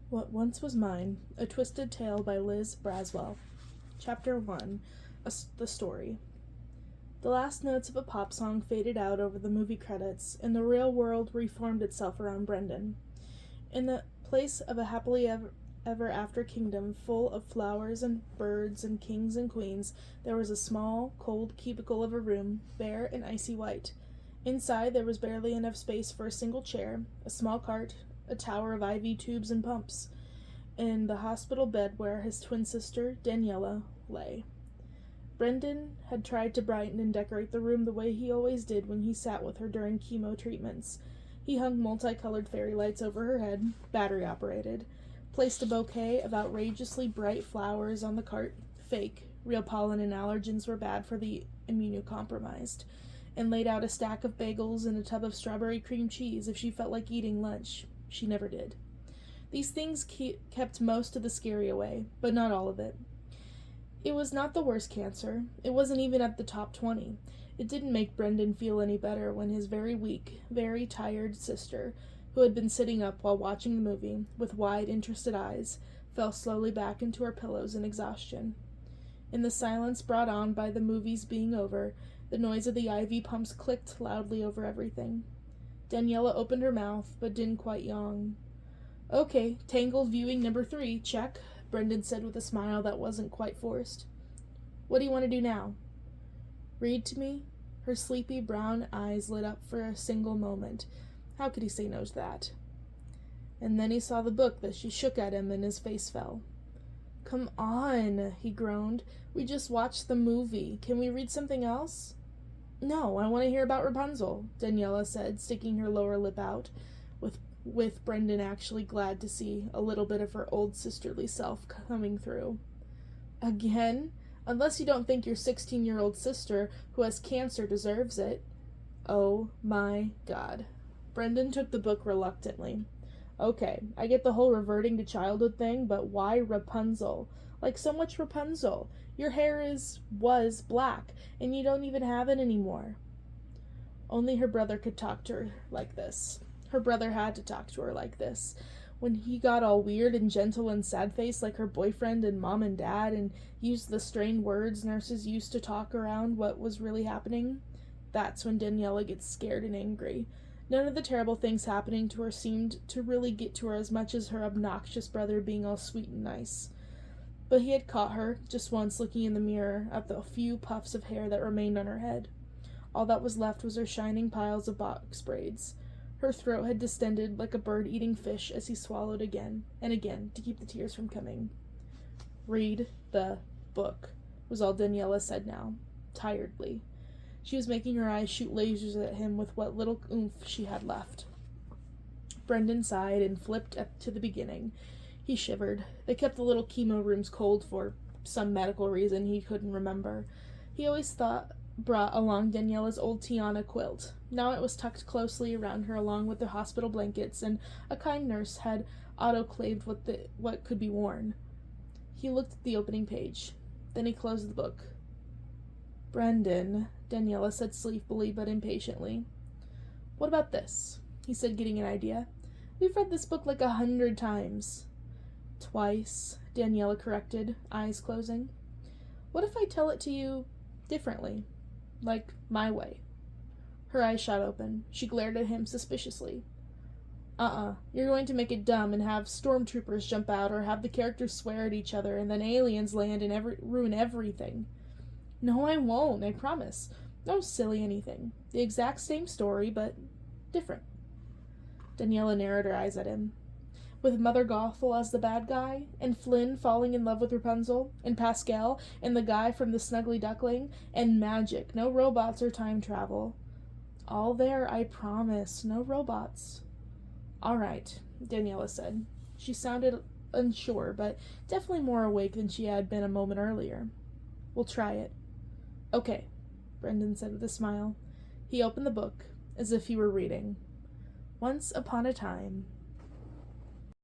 What Once Was Mine, A Twisted Tale by Liz Braswell. Chapter 1, The Story. The last notes of a pop song faded out over the movie credits, and the real world reformed itself around Brendan. In the place of a happily ever after kingdom full of flowers and birds and kings and queens, there was a small, cold cubicle of a room, bare and icy white. Inside there was barely enough space for a single chair, a small cart, a tower of IV tubes and pumps, and the hospital bed where his twin sister, Daniela, lay. Brendan had tried to brighten and decorate the room the way he always did when he sat with her during chemo treatments. He hung multicolored fairy lights over her head, battery-operated, placed a bouquet of outrageously bright flowers on the cart, fake, real pollen and allergens were bad for the immunocompromised, and laid out a stack of bagels and a tub of strawberry cream cheese if she felt like eating lunch. She never did. These things kept most of the scary away, but not all of it. It was not the worst cancer. It wasn't even at the top 20. It didn't make Brendan feel any better when his very weak, very tired sister, who had been sitting up while watching the movie, with wide, interested eyes, fell slowly back into her pillows in exhaustion. In the silence brought on by the movies being over, the noise of the IV pumps clicked loudly over everything. Daniela opened her mouth, but didn't quite yawn. "Okay, Tangled viewing number 3, check," Brendan said with a smile that wasn't quite forced. "What do you want to do now?" "Read to me?" Her sleepy brown eyes lit up for a single moment. How could he say no to that? And then he saw the book that she shook at him and his face fell. "Come on," he groaned. "We just watched the movie. Can we read something else?" "No, I want to hear about Rapunzel," Daniela said, sticking her lower lip out, with Brendan actually glad to see a little bit of her old sisterly self coming through. "Again? Unless you don't think your 16-year-old sister who has cancer deserves it." Oh my God. Brendan took the book reluctantly. "Okay, I get the whole reverting to childhood thing, but why Rapunzel? Like so much Rapunzel. Your hair was black, and you don't even have it anymore." Only her brother could talk to her like this. Her brother had to talk to her like this. When he got all weird and gentle and sad-faced like her boyfriend and mom and dad and used the strained words nurses used to talk around what was really happening, that's when Daniela gets scared and angry. None of the terrible things happening to her seemed to really get to her as much as her obnoxious brother being all sweet and nice. But he had caught her, just once looking in the mirror at the few puffs of hair that remained on her head. All that was left was her shining piles of box braids. Her throat had distended like a bird eating fish as he swallowed again and again to keep the tears from coming. "Read the book," was all Daniela said now, tiredly. She was making her eyes shoot lasers at him with what little oomph she had left. Brendan sighed and flipped to the beginning. He shivered. They kept the little chemo rooms cold for some medical reason he couldn't remember. He always brought along Daniela's old Tiana quilt. Now it was tucked closely around her along with the hospital blankets, and a kind nurse had autoclaved what could be worn. He looked at the opening page. Then he closed the book. "Brendan," Daniela said sleepily but impatiently. "What about this?" he said, getting an idea. "We've read this book like 100 times. "Twice," Daniela corrected, eyes closing. "What if I tell it to you differently? Like my way?" Her eyes shot open. She glared at him suspiciously. You're going to make it dumb and have stormtroopers jump out or have the characters swear at each other and then aliens land and ruin everything." "No, I won't, I promise. No silly anything. The exact same story, but different." Daniela narrowed her eyes at him. "With Mother Gothel as the bad guy, and Flynn falling in love with Rapunzel, and Pascal, and the guy from the Snuggly Duckling, and magic, no robots or time travel. All there, I promise. No robots." "All right," Daniela said. She sounded unsure, but definitely more awake than she had been a moment earlier. "We'll try it." "Okay," Brendan said with a smile. He opened the book, as if he were reading. "Once upon a time,